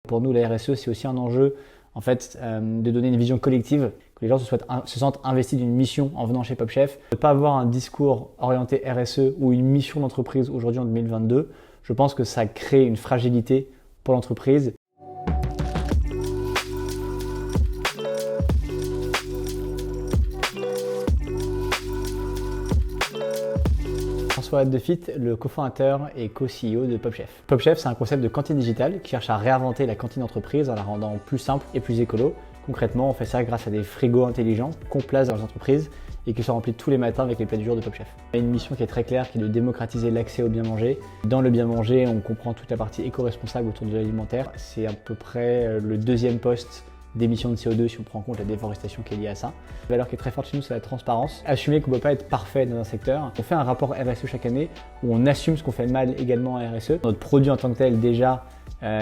Pour nous, la RSE, c'est aussi un enjeu en fait, de donner une vision collective, que les gens se sentent investis d'une mission en venant chez Pop Chef. Ne pas avoir un discours orienté RSE ou une mission d'entreprise aujourd'hui en 2022, je pense que ça crée une fragilité pour l'entreprise. François Defit, le cofondateur et co-CEO de Pop Chef. Pop Chef, c'est un concept de cantine digitale qui cherche à réinventer la cantine d'entreprise en la rendant plus simple et plus écolo. Concrètement, on fait ça grâce à des frigos intelligents qu'on place dans les entreprises et qui sont remplis tous les matins avec les plats du jour de Pop Chef. On a une mission qui est très claire, qui est de démocratiser l'accès au bien manger. Dans le bien manger, on comprend toute la partie éco-responsable autour de l'alimentaire. C'est à peu près le deuxième poste d'émissions de CO2 si on prend en compte la déforestation qui est liée à ça. La valeur qui est très forte chez nous, c'est la transparence. Assumer qu'on ne peut pas être parfait dans un secteur. On fait un rapport RSE chaque année où on assume ce qu'on fait mal également en RSE. Notre produit en tant que tel déjà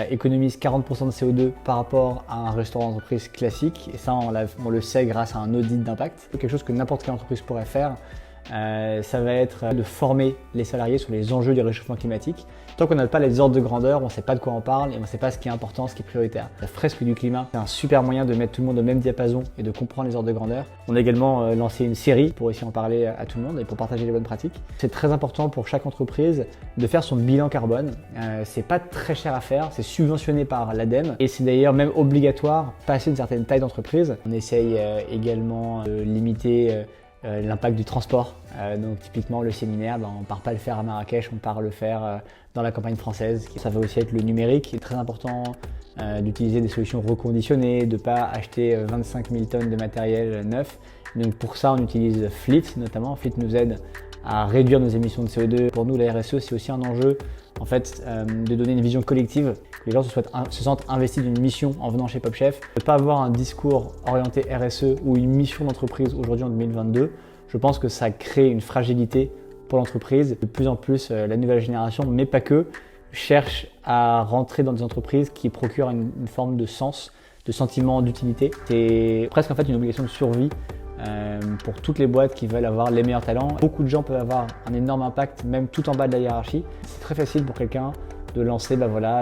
économise 40% de CO2 par rapport à un restaurant d'entreprise classique. Et ça, on le sait grâce à un audit d'impact. Quelque chose que n'importe quelle entreprise pourrait faire. Ça va être de former les salariés sur les enjeux du réchauffement climatique. Tant qu'on n'a pas les ordres de grandeur, on ne sait pas de quoi on parle et on ne sait pas ce qui est important, ce qui est prioritaire. La fresque du climat, c'est un super moyen de mettre tout le monde au même diapason et de comprendre les ordres de grandeur. On a également lancé une série pour aussi en parler à tout le monde et pour partager les bonnes pratiques. C'est très important pour chaque entreprise de faire son bilan carbone. C'est pas très cher à faire, c'est subventionné par l'ADEME et c'est d'ailleurs même obligatoire passer une certaine taille d'entreprise. On essaye également de limiter l'impact du transport. Donc typiquement le séminaire, on ne part pas le faire à Marrakech, on part le faire dans la campagne française. Ça va aussi être le numérique. Il est très important d'utiliser des solutions reconditionnées, de ne pas acheter 25 000 tonnes de matériel neuf. Donc pour ça, on utilise Fleet notamment. Fleet nous aide à réduire nos émissions de CO2. Pour nous, la RSE, c'est aussi un enjeu en fait, de donner une vision collective, que les gens se sentent investis d'une mission en venant chez Pop Chef. Ne pas avoir un discours orienté RSE ou une mission d'entreprise aujourd'hui en 2022, je pense que ça crée une fragilité pour l'entreprise. De plus en plus, la nouvelle génération, mais pas que, cherche à rentrer dans des entreprises qui procurent une forme de sens, de sentiment d'utilité. C'est presque en fait une obligation de survie pour toutes les boîtes qui veulent avoir les meilleurs talents. Beaucoup de gens peuvent avoir un énorme impact, même tout en bas de la hiérarchie. C'est très facile pour quelqu'un de lancer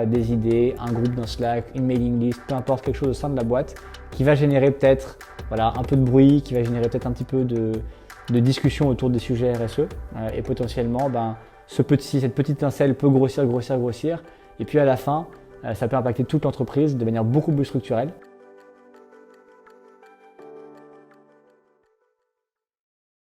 des idées, un groupe dans Slack, une mailing list, peu importe, quelque chose au sein de la boîte qui va générer peut-être un peu de bruit, qui va générer peut-être un petit peu de discussion autour des sujets RSE et potentiellement cette petite étincelle peut grossir et puis à la fin ça peut impacter toute l'entreprise de manière beaucoup plus structurelle.